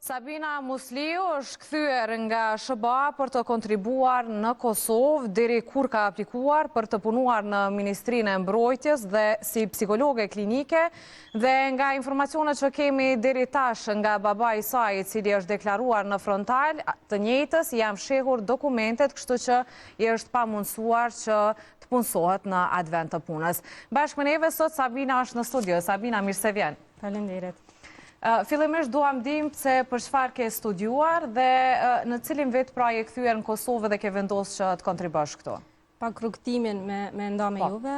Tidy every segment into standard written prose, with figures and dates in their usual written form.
Sabina Musliu është kthyer nga SBA për të kontribuar në Kosovë, deri kur ka aplikuar për të punuar në Ministrinë e Mbrojtjes dhe si psikologe klinike, dhe nga informacionet që kemi deri tash nga babai i saj, i cili është deklaruar në frontal të njëjtës, jam shehur dokumentet, kështu që i është pamundsuar që të punësohet në atë vend të punës. Bashkë me neve sot Sabina është në studio. Sabina, mirë se vjen. Faleminderit. Fillimisht duam dim se për çfarë ke studiuar dhe në cilin vit pra je kthyer në Kosovë dhe ke vendosur që të kontribosh këtu. Pak rrugtimin me nda me juve.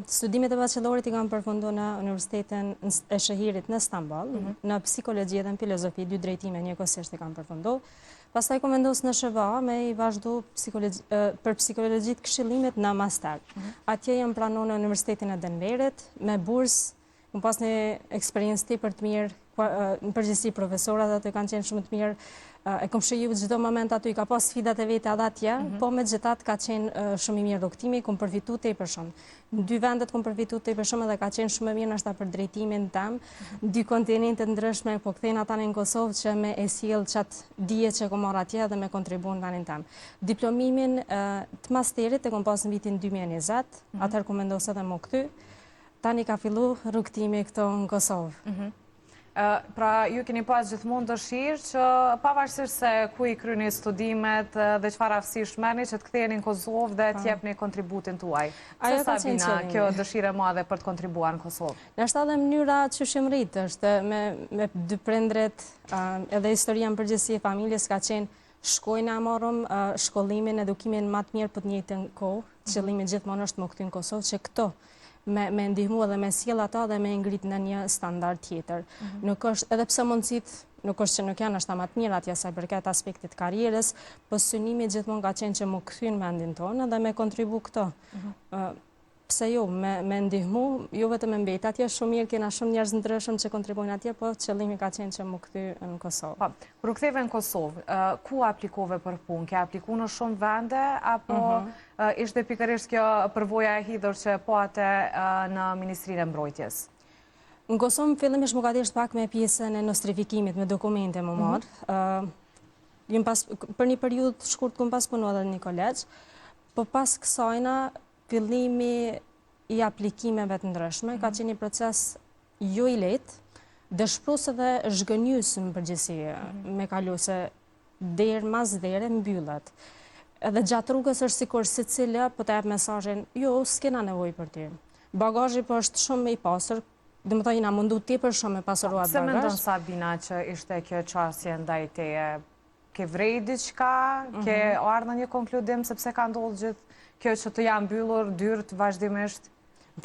Studimet e bachelorit i kam përfunduar në Universitetin e Shahirit në Stamboll, në psikologji dhe në filozofi, 2 drejtime njëkohësisht i kam përfunduar. Pastaj kom vendosur në SBA me i vazhdu për psikologjit këshillimit në master. Atje jam pranuar në Universitetin e Denverit me bursë. Më pas një eksperiencë tepër të mirë, në përgjithësi profesorat aty kanë qenë shumë të mirë, e kom shiju çdo moment aty, ka pas sfidat e veta edhe atje, po megjithatë ka qenë shumë i mirë rrugtimi, kom përfituar tepër shumë. Në 2 vendet kom përfituar tepër shumë dhe ka qenë shumë e mirë ndoshta për drejtimin tim, 2 kontinente ndryshme, po kthejnë ata në Kosovë që me e sjell çat dije që kom marrë atje dhe me kontribuon në anin tim. Diplomimin të masterit e kom pas në vitin 2020, atëherë kom vendosur edhe më kthy. Tani ka fillu rrugtimi këto në Kosovë. Pra, ju keni pas gjithmonë dëshirë që pavarësisht se ku i kryeni studimet dhe çfarë aftësish merrni që të ktheheni në Kosovë dhe të jepni kontributin tuaj. Ajo ka Sabina, qenë kjo dëshirë e madhe për të kontribuar në Kosovë? Nështë edhe mënyra që shimrit është me 2 prindrit, edhe historia në përgjithësi e familjes ka qenë shkojnë a marrëm shkollimin, edukimin më të mirë për të njëjtën kohë, qëllimi gjithmonë është më kthy në Kosovë që këto me ndihmu edhe me sjell ata dhe me ngrit në një standard tjetër. Nuk është, edhe pse mundësit nuk është që nuk janë ashta më të mirë atje sa i përket aspektit karrierës, po synimi gjithmonë ka qenë që më kthyn në vendin tonë dhe me kontribu këto. Pse jo, me ndihmu, jo vetëm me mbet atje, shumë mirë, kena shumë njerëz ndryshëm që kontribojnë atje, po qëllimi ka qenë që më kthy në Kosovë. Kur u ktheve në Kosovë, ku aplikove për punë? Ke aplikuar në shumë vende apo ishte pikërisht kjo përvoja e hidhur që po atë në Ministrinë e Mbrojtjes? Në Kosovë fillimisht më ka thjesht pak me pjesën e nostrifikimit, me dokumente më marr. Për një periudhë të shkurt kam pas punuar edhe në një kolegj, po pas kësajna fillimi i aplikimeve të ndryshme ka qenë një proces jo i lehtë, dëshpërues dhe zhgënjys në përgjithësi, me kalu se derë mas dere mbyllet. Edhe gjatë rrugës është sikur secila po të jap mesazhin, jo, s'kena nevojë për ty. Bagazhi po është shumë i pastër, domethënë na mundu tepër shumë me pasuruar bagazh. Se mendon Sabina që ishte kjo çështje ndaj teje? Ke vrej diçka, ke ardhur në një konkludim sepse ka ndodhur gjithë kjo që të janë mbyllur dyert vazhdimisht?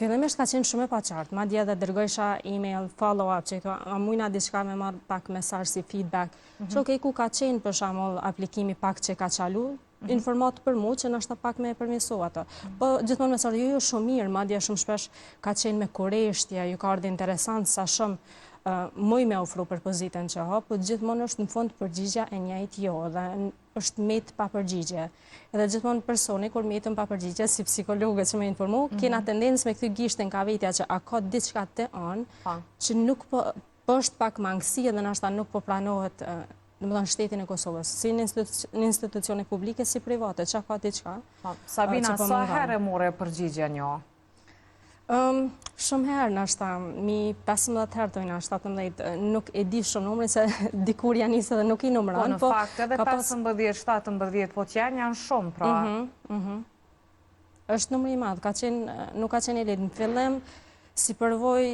Fillimisht ka qenë shumë e paqartë, madje edhe dërgojsha email, follow-up, që këto, a mujna diçka me marrë pak mesazh si feedback, që okej, ku ka qenë për shembull aplikimi pak që ka qalu, informat për mu që nështë pak me përmirësu ato. Po gjithmonë mesazh, jo shumë mirë, madje shumë shpesh ka qenë me koreshtja, ju ka ardhur interesant sa shumë mëj me ofru për pozitën që ha, po gjithmonë është në fund përgjigja e njëjtë jo, dhe është met pa përgjigje. Edhe gjithmonë personi, kur metën pa përgjigje, si psikologët që me informu, kena tendencë me këthy gishtin ka vetja që a ka diçka të anë, që nuk po është pak mangësi edhe nashta nuk po pranohet në shtetin e Kosovës, si në institucione publike, si private, që ka diçka. Sabina, sa herë more përgjigja njo? Shumë herë, nashta, mi 15 herë tojna, 17, nuk e di shumë numrin, se dikur janë nisë dhe nuk i numëran. Po, në fakt, edhe 15, 17, po që janë shumë, pra. Është numri i madh, nuk ka qenë i lehtë. Në fillim, si përvoj,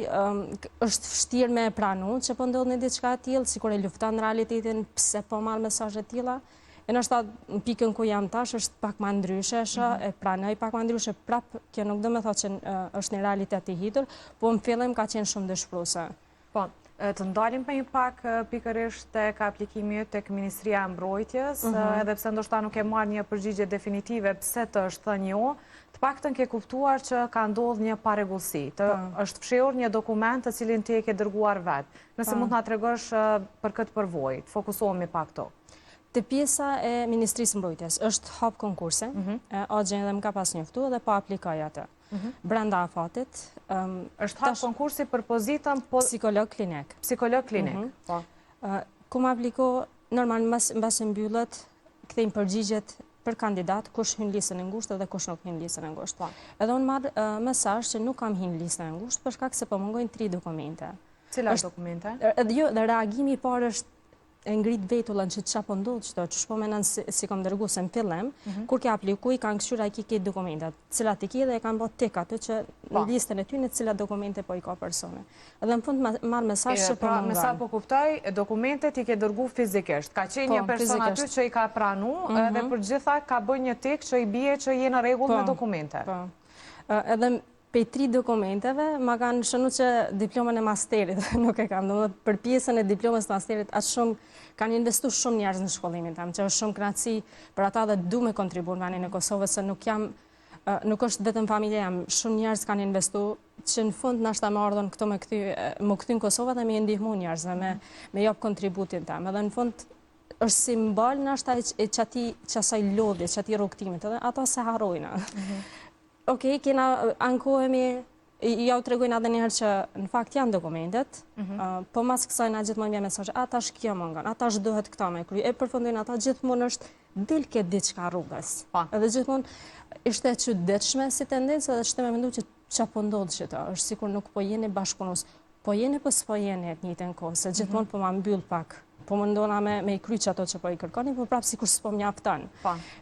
është vështirë me pranu, që po ndodhë në diçka e tillë, sikur e lufton në realitetin, pse po marr mesazhe të tilla. E nështë në pikën ku jam tash është pak ma ndryshe, e pranoj pak ma ndryshe, prap kjo nuk do me thot që është një realitet i hitur, po në fillim ka qenë shumë dëshpëruese. Po, të ndalim për një pak pikërisht tek aplikimi tek Ministria e Mbrojtjes, edhe pse ndoshta nuk e marrë një përgjigje definitive pse të është thënë jo, të paktën ke kuptuar që ka ndodhur një parregullsi, është fshehur një dokument të cilin ti e ke dërguar vetë. Nëse mund të na tregosh për këtë përvojë, të fokusohemi pak këto. Të pjesa e Ministrisë Mbrojtjes është hap konkurse, agjen dhe më ka pas njoftu dhe po aplikoj atë. Brenda afatit. Është hap konkursi për pozitën psikolog klinik. Psikolog klinik, po. Ku më apliko, normal mbas e mbyllët, kthejmë përgjigjet për kandidat, kush hyn listën e ngushtë dhe kush nuk hyn listën e ngushtë. Edhe unë marr mesazh që nuk kam hyn listën e ngushtë për shkak se po mungojnë 3 dokumente. Cilat dokumente? Dhe reagimi i parë është e ngrit vetullën që qa po ndodhë qëto, që shpo menan si kom dërgu se në fillim, kur ke apliku i kanë këshyra i ki dokumentat, cilat i ki dhe e kanë bot tek atë që në listën e ty në cilat dokumente po i ka persone. Edhe në fund marrë mesazh që po mungan. Me sa po kuptoj, dokumentet i ke dërgu fizikisht. Ka qenë një person aty që i ka pranu dhe për gjitha ka bën një tik që i bie që je në rregull me dokumente. Edhe pej 3 dokumenteve, ma kanë shënu që diplomën e masterit nuk e kam. Për pjesën e diplomës të masterit, atë shumë kanë investu shumë njerëz në shkollimin tam, që është shumë kënaqësi për ata dhe du me kontribu në vendin e Kosovës, se nuk është vetëm familje jam, shumë njerëz kanë investu, që në fund nashta më ardhën këto më kthy në Kosovë dhe me ndihmu njerëz dhe me jap kontributin tam. Edhe në fund është simbol nashta e qasaj lodhje, qati rrugtimit, edhe ata se harrojnë. Okej, kena ankohemi, ja u tregojnë edhe njëherë që në fakt janë dokumentet, po mas kësaj na gjithmonë vjen mesazh, ata është kjo mungon, ata është duhet këta me kry. E përfundojnë ata gjithmonë është del ke diçka rrugës. Edhe gjithmonë ishte e çuditshme si tendencë edhe ishte me mendu që ç'a po ndodh çeta, është sikur nuk po jeni bashkëpunues, po jeni po s'po jeni atë njëjtën kohë, se gjithmonë po ma mbyll pak. Po mundona me i kryq ato që po i kërkoni, po prapë sikur s'po mjafton.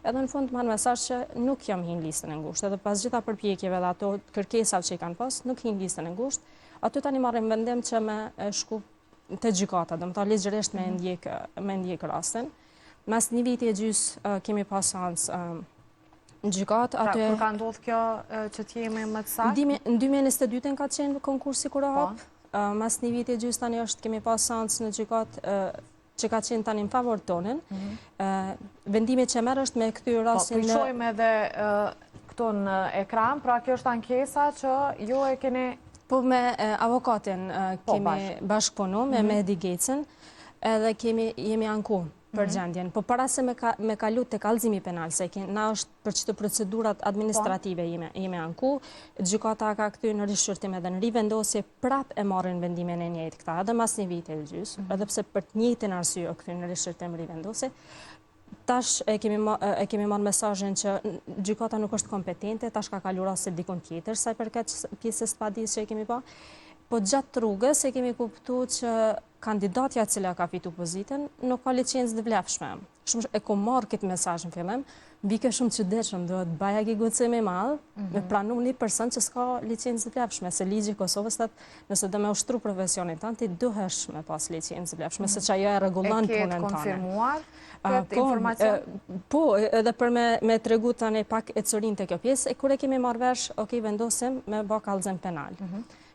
Edhe në fund marr mesazh që nuk jam hin listën e ngushtë, edhe pas gjitha përpjekjeve dhe ato kërkesave që i kanë pas, nuk hin listën e ngushtë. Aty tani marrim vendim që me shku te gjykata, domethënë ligjërisht me ndjek rastin. Mas një viti e gjys kemi pas seancë në gjykatë. Pra, kur ka ndodhur kjo që t'jemi më të saktë? Në 2022 ka qenë konkursi kur hap. Mas një viti e gjys tani është kemi pas seancë në gjykatë që ka qenë tani në favor tonën. Vendimi që merr është me kthy rastin në... Po, shojmë edhe këto në ekran, pra kjo është ankesa që ju e keni... Po, me avokatin kemi bashkëpunu, me Mehdi Gecën, edhe jemi anku për gjendjen. Po, para se me kalu të kallëzimi penal, se na është për qëtë procedurat administrative jemi anku, gjykata ka këty në rishqyrtim edhe në rivendosje, prap e marrin vendimin e njëjtë këta, edhe mas një vit e gjys, edhe pse për të njëjtin arsye o këty në rishqyrtim rivendosje. Tash e kemi marrë mesazhin që gjykata nuk është kompetente, tash ka kalu rast se dikun tjetër, sa i përket pjesës të padisë që e kemi pa. Po gjatë rrugës e kemi kuptu që kandidatja cila ka fitu pozitën nuk ka licencë të vlefshme. Shumë e ku marrë këtë mesazh në fillim, bike shumë çuditshëm, duhet baja gigucim i madh me pranu një person që s'ka licencë të vlefshme, se ligji i Kosovës thotë nëse do me ushtru profesionin tënd ti duhesh me pas licencë të vlefshme, se çajo e rregullon punën tënde. E ke konfirmuar këtë informacion? Po, edhe për me tregu tani pak e corin të kjo pjesë, e kur e kemi marrë vesh, okej, vendosim me bë kallëzim penal.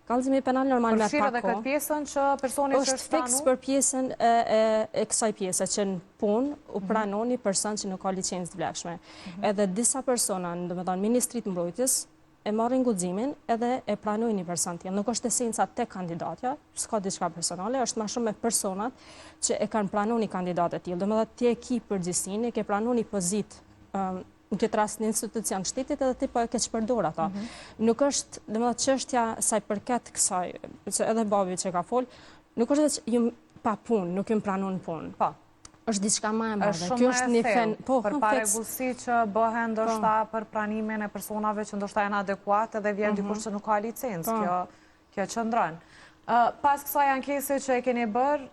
Kallëzimi penal normal me përfshirë edhe këtë pjesën që personi që është pranu? Është fiks për pjesën e kësaj pjese, që në punë u pranon një person që nuk ka licencë të vlefshme. Edhe disa persona, domethënë Ministrit Mbrojtjes, e marrin guximin edhe e pranojnë një person tjetër. Nuk është esenca tek kandidatja, s'ka diçka personale, është më shumë me personat që e kanë pranuar një kandidat të tillë. Domethënë ti e ke përgjegjësinë, ke pranuar një pozitë në këtë rast në institucion shtetit edhe ti po e ke çpërdor ata. Nuk është, domethënë çështja sa i përket kësaj, që edhe babi që ka fol, nuk është që ju pa punë, nuk ju pranon punë. Po. Është diçka më e madhe. Kjo është një thellë për paregullsi që bëhen ndoshta për pranimin e personave që ndoshta janë adekuate dhe vjen dikush që nuk ka licencë. Kjo qëndron. Pas kësaj ankese që e keni bërë,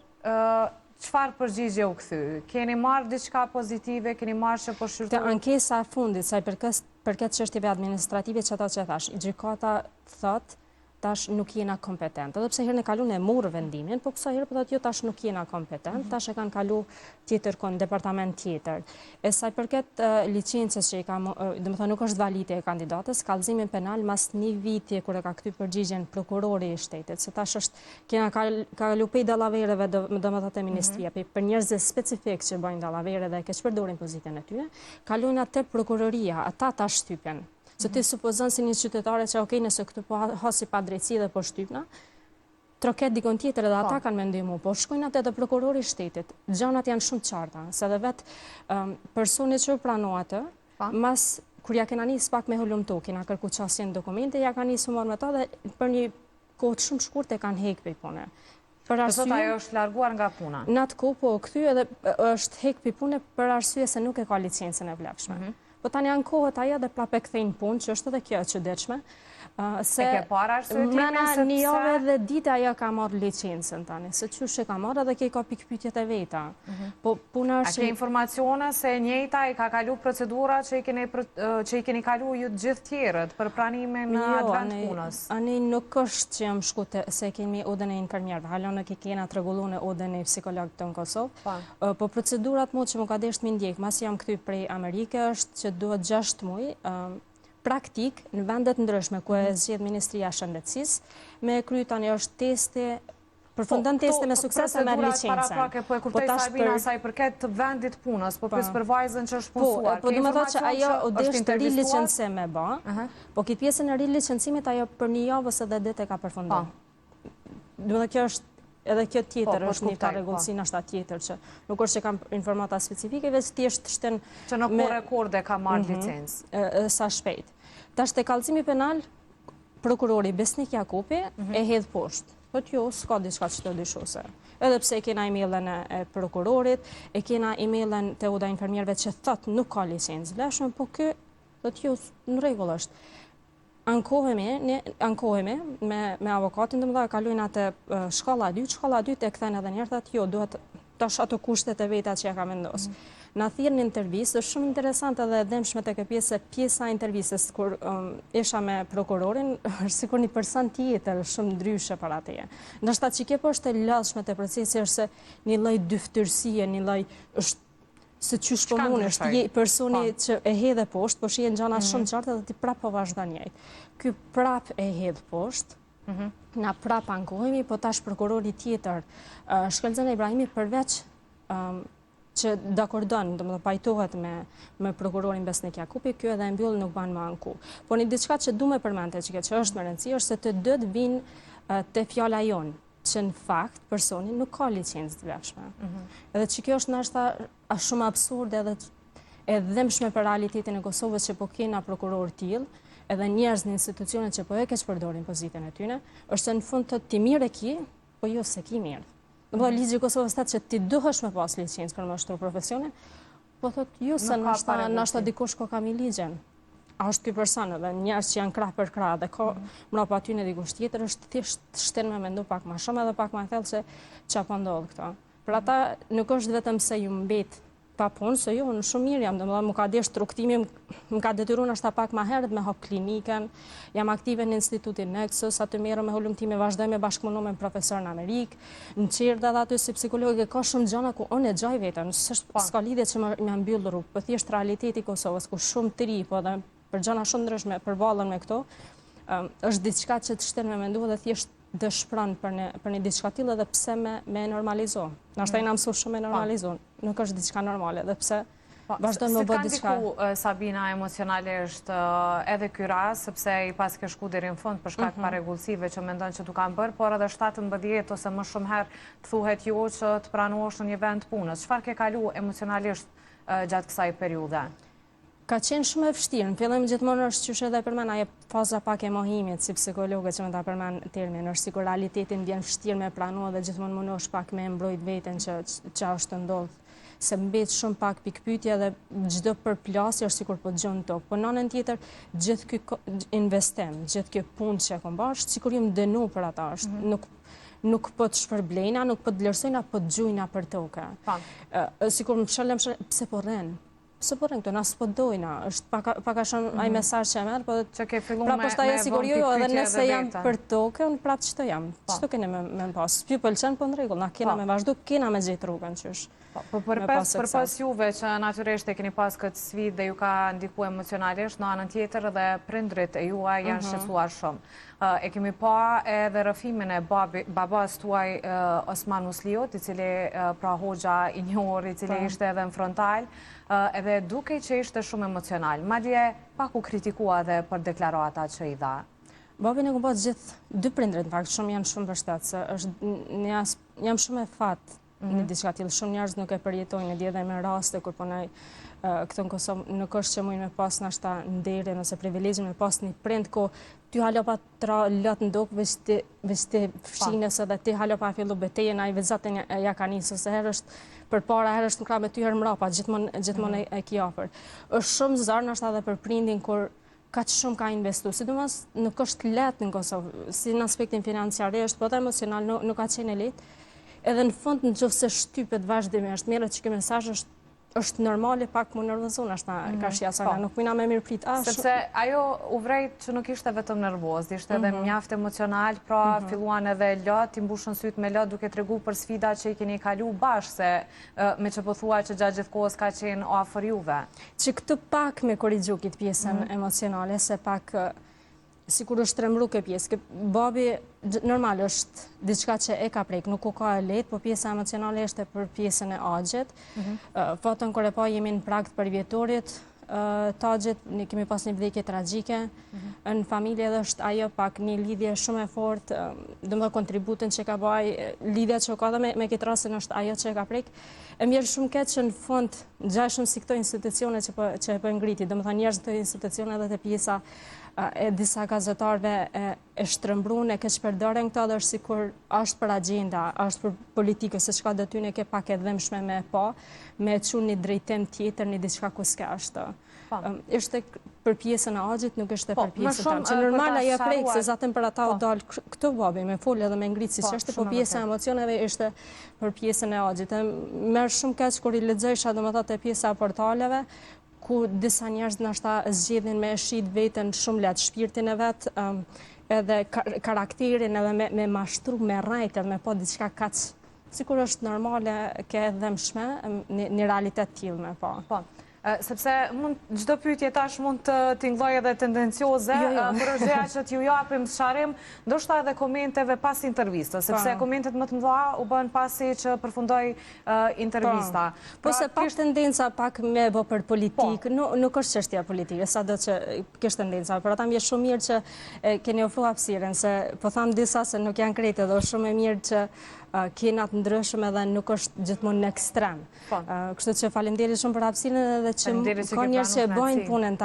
çfarë përgjigje u kthy? Keni marrë diçka pozitive, keni marrë që po shqyrtoj? Te ankesa e fundit, sa i përket çështjeve administrative që ata që thash, gjykata thot tash nuk jena kompetent. Edhe pse herën e kaluar e morë vendimin, po kësaj herë po thotë jo tash nuk jena kompetent, tash e kanë kalu tjetër departament tjetër. E sa i përket licencës që i ka, domethënë nuk është valide e kandidatës, kallëzimin penal mas një viti kur e ka kthy përgjigjen prokurori i shtetit, se tash është kena kalu pej dallavereve domethënë te ministria, për njerëz specifik që bëjnë dallavere dhe që përdorin pozitën e tyre, kalojnë atë prokuroria, ata tash shtypen. Se ti supozon si një qytetare që okej, nëse këtu po hasi pa drejtësi dhe po shtypna, troket dikon tjetër edhe ata kanë mendimu, po shkojnë atë edhe prokurori i shtetit. Gjanat janë shumë qarta, se edhe vetë personit që u pranoa atë, mas kur ja kena nis pak me hulumtu, kena kërku qasjen dokumente, ja ka nisu marrë me ta dhe për një kohë shumë shkurtë e kanë hekë pej pune. Për arsye ajo është larguar nga puna. Në atë kohë po kthy edhe është hek pi pune për arsye se nuk e ka licencën e vlefshme. Po tani ankohet ajo dhe prapë kthejnë punë, që është edhe kjo e çuditshme. Se mrena një javë dhe dita ajo ka marrë licencën tani, se qysh e ka marrë edhe ka pikpyetjet e veta. Po puna është... A ke informacione se njëjta i ka kalu procedura që i keni kalu ju të gjithë tjerët për pranimin në advent punës? Ani nuk është që jam shku se kemi odën e infermierëve, halon nuk i kena të regullu në odën e psikologët të në Kosovë, po procedurat mu që mu ka desht më ndjek, mas jam këty prej Amerike, është që duhet 6 muaj praktik në vendet ndryshme ku e zgjedh Ministria e Shëndetësisë, me kry tani është teste, përfundon teste me sukses e merr licencën. Po e kuptoj Sabina sa i përket të vendit punës, po për supervizën që është punësuar. Po do të thotë që ajo u desh të rilicencim me bë, po këtë pjesën e rilicencimit ajo për një javë ose 10 ditë e ka përfunduar. Do të thotë kjo është edhe kjo tjetër është një ka rregullsi në shtat tjetër që nuk është që kam informata specifike, veç thjesht shten që në ku rekorde ka marrë licencë. Sa shpejt. Tash te kallëzimi penal, prokurori Besnik Jakupi e hedh poshtë. Po jo, s'ka diçka që të dyshose. Edhe pse e kena emailën e prokurorit, e kena emailën të oda infermierëve që thot nuk ka licencë vlefshme, po kë do të jo në rregull është. Ankohemi me avokatin, dhe kalojnë atë shkalla 2 të këthejnë edhe njerë, thëtë jo, duhet tash ato kushtet e veta që ja ka vendosë. Në thirë një intervjisë, është shumë interesant edhe dhemshme të pjesa intervjisës, kur isha me prokurorin, është sikur një person tjetër, shumë ndryshe para teje. Ndështë atë që kje po është e lashme të procesi, është se një lloj dyftërsie, një lloj është se që shpëmun është personi që e hedhe poshtë, po shien gjana shumë qartë dhe ti prap po vazhdan njejtë. Ky prap e hedhe poshtë, na prap ankohemi, po tash prokurori tjetër, Shkelzena Ibrahimi përveç që dakordon, do të pajtohet me prokurorin Besnik Jakupi, kjo edhe mbyll nuk ban më anku. Po një diçka që du me përmente që është më rëndësi, është se të dët vinë të fjala jonë, që në fakt personi nuk ka licencë të vlefshme. Edhe që kjo është nështë shumë absurd edhe dhemshme për realitetin e Kosovës që po kena prokuror t'il, edhe njerëz në institucionet që po e keq përdorin pozitën e tyne, është se në fund të ti mirë e ki, po jo se ki mirë. Në po ligji i Kosovës tatë që ti duhesh me pas licencë për më shtru profesionin, po thot jo se nështë dikush ko kam i ligjen. A është kjo person edhe njerës që janë krah për krah dhe ka mrapa aty në dikush tjetër, është thjesht shten me mendu pak ma shumë edhe pak ma thellë se që po ndodhë këto. Për ata nuk është vetëm se ju mbet pa punë, se jo, në shumë mirë jam, dhe më ka desh truktimi, më ka detyru në ashta pak ma herët me hop kliniken, jam aktive në institutin Nexus, aty merë me hullumtime, vazhdoj me bashkëmunu me profesor në Amerikë, në qirë dhe aty si psikologë, ka shumë gjana ku unë e gjaj vetën, s'ka lidhje që me mbyllë rrugë, për thjesht realiteti Kosovës, ku shumë të ri, po dhe për gjana shumë ndryshme, përballën me këto, është diçka që të shten me mendu dhe thjesht dëshpran për një diçka tillë dhe pse me normalizo. Nashta i na mësu shumë me normalizo, nuk është diçka normale, dhe pse vazhdojnë me bë diçka. Si ka ndiku Sabina emocionalisht edhe ky rast, sepse i pas ke shku deri në fund për shkak parregullsive që mendon që tu kanë bërë, por edhe 17 ose më shumë herë të thuhet jo që të pranohesh në një vend punës. Çfarë ke kalu emocionalisht gjatë kësaj periudhe? Ka qenë shumë e vështirë, në fillim gjithmonë është qyshe edhe përmen, aje faza pak e mohimit, si psikologët që me ta përmen termin, është sikur realitetin vjen vështirë me pranua dhe gjithmonë mundosh pak me mbrojt veten që është ndodhë, se mbet shumë pak pikpytje dhe çdo përplasje është sikur po gjon tokë. Po në anën tjetër, gjithë ky investim, gjithë ky punë që e kom bërë, është sikur jam dënu për ata, është nuk po të shpërblejna, nuk po të vlerësojna, po të gjujna për tokë. Sikur më shëllem, pse po rrenë? Pse po rënë këto, na s'po dojna, është paka shumë aj mesazh që e merë, po që ke fillu me sigur jo, edhe nëse jam për tokë, unë prapë qëto jam, qëto kene me pas, s'pju pëlqen, po në regull, na kena me vazhdu, kena me gjithë rrugën qysh. Po për pas juve që natyrisht e keni pas këtë sfidë dhe ju ka ndiku emocionalisht, në anën tjetër dhe prindrit e juaj janë shqetësuar shumë. E kemi pa edhe rëfimin e babas tuaj Osman Musliot, i cili pra hoxha i njohur, i cili ishte edhe në frontal, edhe duke që ishte shumë emocional. Madje pak u kritikua dhe për deklarata që i dha. Babin e kumpat gjithë, dy prindrit në fakt, shumë janë shumë vështatë, se jam shumë e fatë në diçka tillë. Shumë njerëz nuk e përjetojnë, dhe edhe me raste kur punoj këtu në Kosovë, nuk është që mujnë me pas nashta nderin ose privilegjin me pas një prind ku ty halo pa tra lot në dokë, veç të fshinës edhe ti halo pa fillu betejën, a i vezatën ja ka njësë, ose herë është për para, herë është në krah me ty herë mrapa, gjithmonë e ki ofër. është shumë zarë nështë edhe për prindin, kur ka që shumë ka investu, sidomos nuk është letë në Kosovë, si në aspektin financiarisht, po dhe emocional nuk ka qenë letë, edhe në fund në qofë se shtypet vazhdimisht, mirë që ky mesazh është normale, pak më nervozon ashta ka shjasa, nuk mina me mirë prit ashtë. Sepse ajo u vrejt që nuk ishte vetëm nervoz, ishte edhe mjaft emocional, pra filluan edhe lot, i mbushën sytë me lot duke tregu për sfida që i keni kalu bashkë, se me që po thua që gjatë gjithë kohës ka qenë o afër juve. Që këtë pak me korrigju këtë pjesën emocionale, se pak sikur është tremru këtë pjesë. Babi normal është diçka që e ka prek, nuk u ka e letë, po pjesa emocionale është për pjesën e agjet. Fotën kër e pa jemi në prakt për vjetorit, tagjet, ne kemi pas një vdekje tragjike, në familje edhe është ajo pak një lidhje shumë e fort, dëmë dhe kontributën që ka baj, lidhja që ka dhe me këtë rasën është ajo që ka prek. E mjerë shumë ketë që në fund, gjaj shumë si këto institucione që e për ngriti, dëmë dhe njerës në këto institucione dhe të pjesa e disa gazetarve e shtrëmbrun, e keq përdore në këta dhe është sikur është për agenda, është për politikë, se shka dhe ty ne ke pak e dhemshme me pa, me që një drejtem tjetër, një diçka ku s'ke është. Ishte për pjesën e agjit, nuk ishte për pjesën tam. Që normal ajo prejkë, se zatën për ata u dalë këtë babi, me folë edhe me ngritë, si që është, po pjesën e emocioneve ishte për pjesën e agjit. Merë shumë keq kur i lexojsha domethënë te pjesa e portaleve, ku disa njerëz ndoshta zgjedhin me shit veten shumë lehtë, shpirtin e vet, edhe karakterin edhe me mashtru, me rrejtë, me po diçka kaq sikur është normale, ke dhëmshme, një realitet tillë me po. Sepse çdo pyetje tash mund të tingëllojë edhe tendencioze, por është gjëja që t'ju japim sharrim, ndoshta edhe komenteve pas intervistës, sepse komentet më të mëdha u bën pasi që përfundoi intervista. Po se pak tendenca pak me bë për politikë, nuk është çështja politike, sado që kështë tendenca, por ata më vjen shumë mirë që keni ofruar hapësirën, se po tham disa se nuk janë krejtë, dhe është shumë e mirë që kena të ndryshme dhe nuk është gjithmonë në ekstrem. Kështu që faleminderit shumë për hapësirën edhe që ka njerëz që bëjnë punën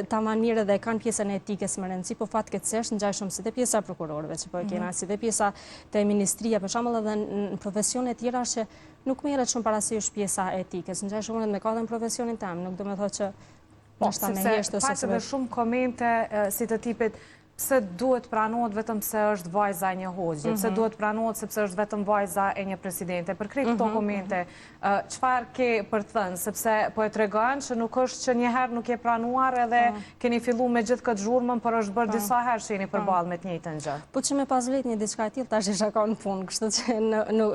tamam mirë dhe kanë pjesën e etikës më rëndësi, po fatkeqësisht ngjaj shumë si te pjesa e prokurorëve që po e kena, si te pjesa te ministria, për shembull edhe në profesione të tjera që nuk merret shumë parasysh pjesa e etikës. Ngjaj shumë me katën profesionin tim, nuk do të thotë që ndoshta me hesht ose sepse shumë komente si të tipit pse duhet pranohet vetëm se është vajza e një hoxhi, pse duhet pranohet sepse është vetëm vajza e një presidente. Për krejt këto komente, çfarë ke për të thënë, sepse po e tregon që nuk është që një herë nuk je pranuar edhe keni filluar me gjithë këtë zhurmën, por është bërë disa herë që jeni përballë me të njëjtën gjë. Po që me pas vlet një diçka e tillë tash isha ka në punë, kështu që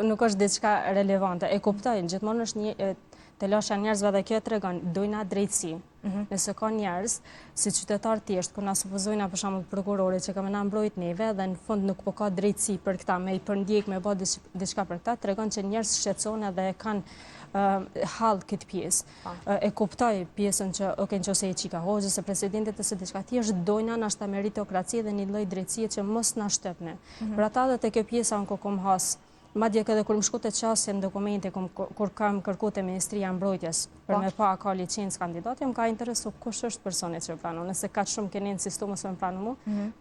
nuk është diçka relevante. E kuptoj, gjithmonë është një telasha njerëzve dhe kjo tregon dojna drejtësi. Nëse ka njerëz, si qytetar thjesht, kur na supozojna për shembull prokurori që ka më na mbrojt neve dhe në fund nuk po ka drejtësi për këta, me i përndjek, me bë diçka për këta, tregon që njerëz shqetësohen dhe kanë hall këtë pjesë. E kuptoj pjesën që nëse e çika hoxhës së presidentit ose diçka thjesht dojna nashta meritokraci dhe një lloj drejtësie që mos na shtypne. Për ata dhe te kjo pjesa unë kom has. Madje edhe kur më shku të qasje në dokumente, kur kam kërku të Ministria Mbrojtjes, për me pa ka licencë kandidati, më ka interesu kush është personit që pranu. Nëse ka shumë keni në sistemu se më pranu mu,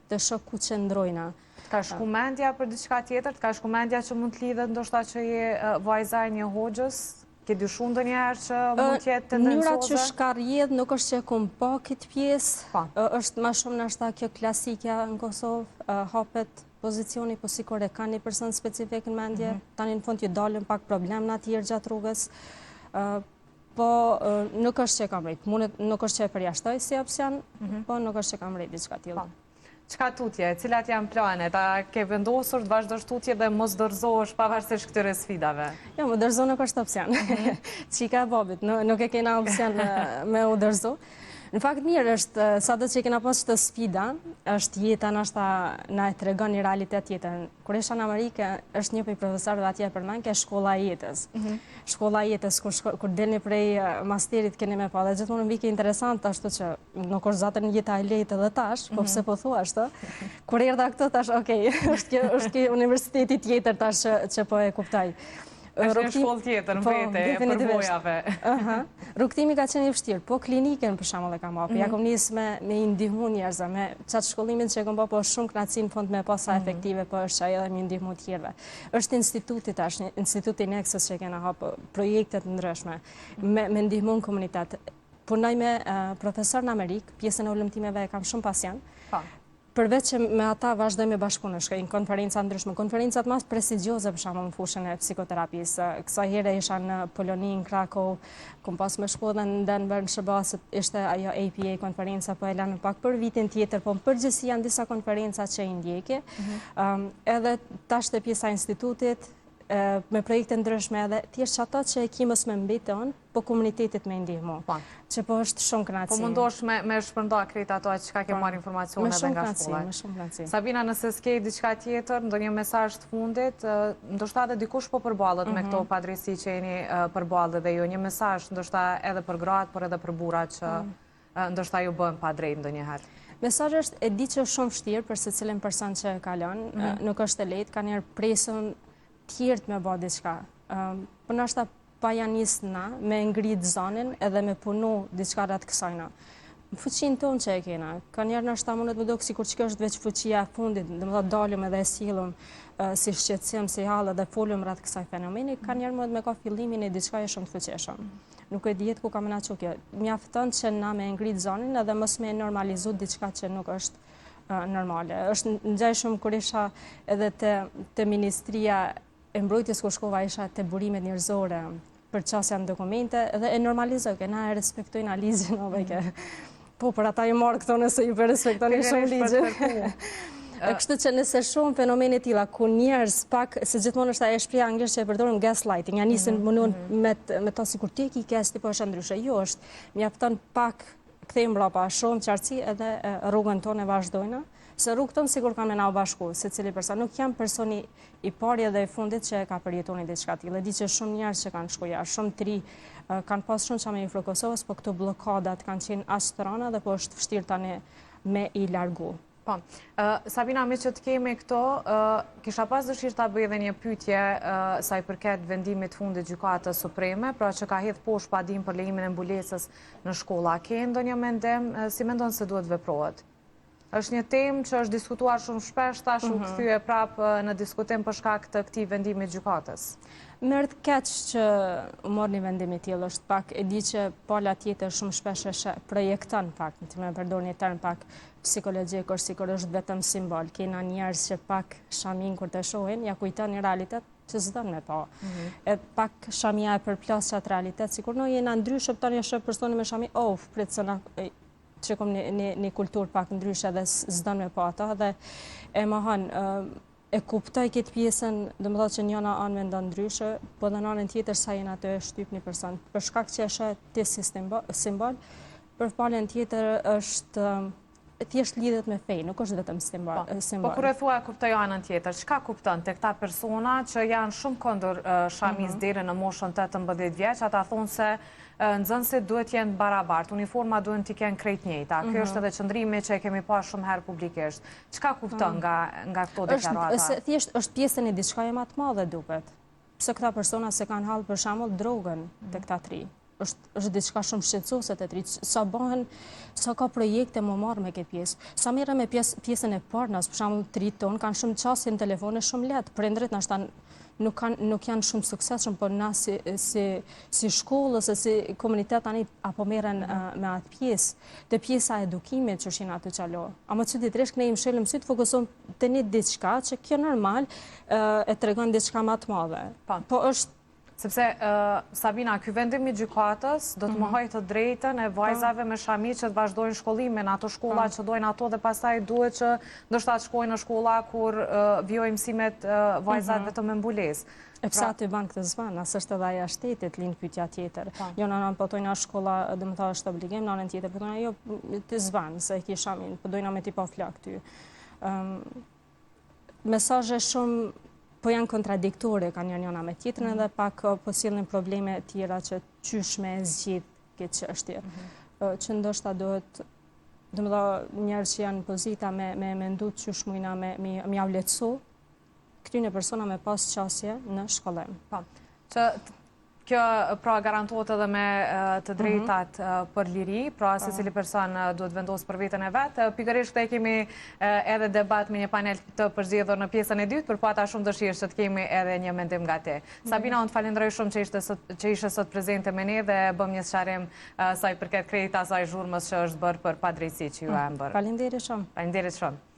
të shok ku qëndrojna. Ka shku mendja për diçka tjetër? Ka shku mendja që mund të lidhet ndoshta që je vajza e një hoxhës? Ke dyshuar ndonjëherë që mund të jetë tendencioze? Njëra që shka rjedh nuk është që kom pa këtë pjesë, është ma shumë nashta kjo klasikja në Kosovë, hapet pozicioni, po sikur e ka një person specifik në mendje, tani në fund ju dalën pak problem në atjerë gjatë rrugës, po nuk është që kam rejt, nuk është që e përjashtoj si opcion, po nuk është që kam rejt diçka tillë. Çka tutje, cilat janë planet, a ke vendosur të vazhdosh tutje dhe mos dorëzohesh pavarësisht këtyre sfidave? Jo, më dorëzo nuk është opcion. Çika e babit, nuk e kena opcion me u dorëzo. Në fakt mirë është, sa do që kena pas të sfida, është jeta nashta na e tregon një realitet tjetër. Kur isha në Amerikë, është një për profesorëve atje për men, ke shkolla e jetës. Shkolla e jetës, kur delni prej masterit keni me pa, dhe gjithmonë më vike interesant, ashtu që nuk është zatën jeta e lejtë edhe tash, po pse po thua ashtu. Kur erdha këto tash, okej, është kjo universiteti tjetër tash që po e kuptaj. Është një shkollë tjetër në vete, e përbojave. Rrugtimi ka qenë i vështirë, po kliniken për shembull e kam hapur. Ja kam nis me i ndihmu njerëzve, me çat shkollimin që e kam bërë, po shumë kënaqësi në fund me pa sa efektive, po është ajo edhe me ndihmu të tjerëve. Është instituti tash, instituti Nexus që kena hapur projekte të ndryshme me ndihmu në komunitet. Punoj me profesor në Amerikë, pjesën e ulëmtimeve e kam shumë pasjen. Përveç që me ata vazhdoj me bashkëpunë, shkoj në konferenca ndryshme, konferencat mas prestigjioze për shembull në fushën e psikoterapisë. Kësaj here isha në Poloni, në Krakow, kom pas me shku edhe në Denver, në SBA, ishte ajo APA konferenca, po e lanë pak për vitin tjetër, po në përgjithësi janë disa konferenca që i ndjeki. Edhe tash të pjesa institutit, me projekte ndryshme edhe thjesht që ata që e kimës me mbiton, po komunitetit me ndihmu. Që po është shumë kënaqësi. Po mundosh me shpërnda krejt ato që ka ke marrë informacione edhe nga shkollat. Me shumë kënaqësi. Sabina, nëse s'ke diçka tjetër, ndonjë mesazh të fundit, ndoshta edhe dikush po përballet me këto padrejti që jeni përballet dhe ju, një mesazh ndoshta edhe për gratë, por edhe për burrat që ndoshta ju bën padrejt ndonjëherë. Mesazhi është, e di që është shumë vështirë për secilin person që e kalon, nuk është e lehtë, ka njerë presën tjertë me bë diçka. Po ndoshta pa janë nisë na, me ngrit zonin edhe me punu diçka rreth kësajna. Fuqinë tonë që e kena, ka njerë ndoshta mundet më dok sikur që kjo është veç fuqia e fundit, domethënë dalëm edhe e sillëm si shqetësim, si hallë dhe folëm rreth kësaj fenomeni, ka njerë mundet me ka fillimin e diçka shumë të fuqishëm. Nuk e dihet ku ka më na çu kjo. Mjafton që na me ngrit zonin edhe mos me normalizu diçka që nuk është normale. Është ngjajshëm kur isha edhe te Ministria e Mbrojtjes kur shkova, isha te burimet njerëzore për çësia në dokumente edhe e normalizoj, që na e respektojnë ligjin ose po për ata i marr këto nëse ju respektoni shumë ligjin. Kështu që nëse shumë fenomene tilla ku njerëz pak, se gjithmonë është ajo shprehja anglisht që e përdorim gaslighting, ja nisin me to sikur ti ke kes ti po është ndryshe. Jo, është mjafton pak kthejmë mbrapa shumë qartësi edhe rrugën tonë e vazhdojnë. Se rrugë tonë sigur kanë me na u bashku, se cili person. Nuk jam personi i pari edhe i fundit që ka përjetoni diçka tillë. Di që shumë njerëz që kanë shku jashtë, shumë tri kanë pas shumë çame në Kosovës, po këto bllokadat kanë qenë astrona dhe po është vështirë tani me i largu. Po, Sabina, me që të kemi këto, kisha pas dëshirë ta bëj edhe një pyetje sa i përket vendimit fundit Gjykatës Supreme, pra që ka hedhë poshtë padim për lejimin e mbulesës në shkolla. Ke ndonjë mendim, si mendon se duhet veprohet? Është një temë që është diskutuar shumë shpesh, tash u kthye prapë në diskutim për shkak të këtij vendimi të gjykatës. Merr të keq që u mor një vendim i tillë, është pak e di që pala tjetër shumë shpesh e projekton pak, të më përdor një term pak psikologjik, sikur është vetëm simbol. Kena njerëz që pak shamin kur të shohin, ja kujton një realitet që s'don me pa. E pak shamia e përplas çat realitet, sikur no jena ndryshe tani është personi me shami, prit se na që kom një kulturë pak ndryshe dhe s'don me pa ata dhe e mohon e kuptoj këtë pjesën, domethënë që njëna anë mendon ndryshe, po në anën tjetër sa jena të shtyp një person. Për shkak që është ti si simbol, për palën tjetër është thjesht lidhet me fej, nuk është vetëm simbol. Po kur e thua kuptoj anën tjetër, çka kupton te këta persona që janë shumë kundër shamis deri në moshën 18 vjeç, ata thonë se nxënësit duhet jenë barabartë, uniforma duhet t'i kenë krejt njëjta. Kjo është edhe qëndrimi që e kemi pa shumë herë publikisht. Çka kupton nga këto deklarata? Thjesht është pjesën e diçkaje më të madhe duket. Pse këta persona se kanë hallë për shembull drogën te këta tri. Është diçka shumë shqetësuese te tri. Sa bëhen, sa ka projekte më marr me këtë pjesë. Sa merrem me pjesën e pornos, për shembull tri ton kanë shumë çastin telefone shumë lehtë. Prindrit na shtan nuk janë shumë suksesshëm, por na si shkollë ose si komunitet tani apo merren me atë pjesë, te pjesa e edukimit që shin aty çalo. Ama çuditërisht ne i mshëllim sy të fokusojmë te një diçka që kjo normal e tregon diçka më të madhe. Po është sepse Sabina, ky vendim i gjykatës do të mohojë të drejtën e vajzave me shami që të vazhdojnë shkollimin, ato shkolla që dojnë ato dhe pastaj duhet që ndoshta të shkojnë në shkolla kur vijojnë mësimet vajzat vetëm me mbulesë. E pse aty ban këtë zvan, as është edhe ajo shtetit lind pyetja tjetër. Jo në anën po tojna shkolla, domethënë është obligim, në anën tjetër po tojna jo ti zvan se e ke shamin, po dojna me ti pa flak ty. Mesazhe shumë po janë kontradiktore, kanë njëra me tjetrën edhe pak po sillnin probleme të tjera që qysh me zgjidh këtë çështje. Që ndoshta duhet, domethënë njerëz që janë pozita me mendu qysh mujna me ia vlerësu këtyre persona me pas qasje në shkollim. Që kjo pra garantohet edhe me të drejtat për liri, pra se cili person duhet vendosë për vetën e vetë. Pikërisht këte kemi edhe debat me një panel të përzgjedhur në pjesën e dytë, për pata shumë dëshirë që të kemi edhe një mendim nga te. Sabina, unë të falenderoj shumë që ishe sot prezente me ne dhe bëm një sqarim saj përket kredita saj zhurmës që është bërë për padrejtësi që ju e më bërë. Falenderit shumë. Falenderit shumë.